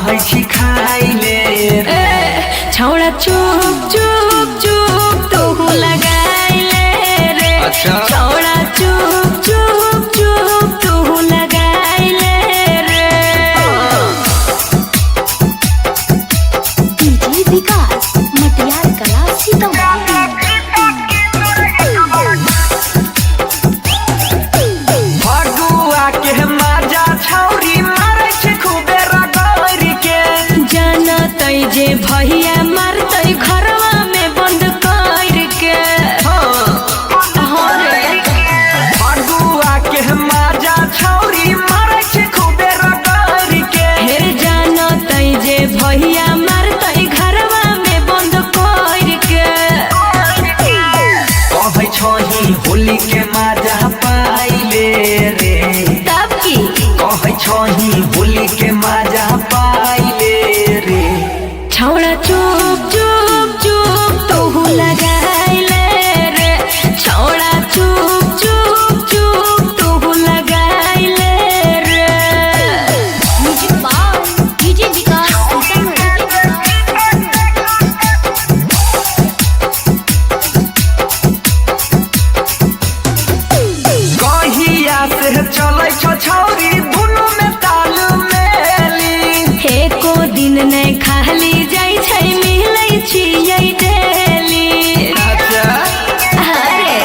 कहै छी खाइले छौड़ा चुप चुप चुप तू लगाइले रे। अच्छा छौड़ा चुप चुप चुप तू लगाइले रे। डीजे विकास मटियार कला सीतामढ़ी। भगुआ के माजा छौरी मारै छै खूबे रगड़ के। जाना तै जे भैया मारतै घरवा में बंद कर के। हाँ रे। भगुआ के माजा छौरी मारै छै खूबे रगड़ के। हेर जाना तै जे भैया मारतै घरवा में बंद कर के। कहै छही होली के माजा पाइले रे। तब की कहै छही होली के माजा पाइले रे। छौड़ा चुप चुप चुप तू लगाइले रे। छौड़ा चुप चुप चुप तू लगाइले रे। म्यूजिक बाय डीजे विकास सीतामढ़ी। कहिया से चलै छ छौरी दुनू में ताल मेली। एको दिन नहीं खाली जाई छै मिलै छियै डेली। अच्छा अरे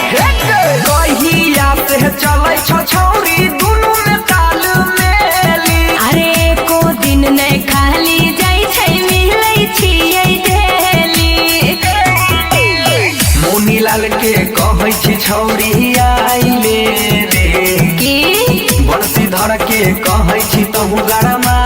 कहिया से चलै छ छौरी दुनू में ताल मेली। अरे एको दिन नहीं खाली जाई छै मिलै छियै डेली। मुनीलाल के कहै छी छौरी आइले रे। की बंसी धर के कहै छी तहु गरमा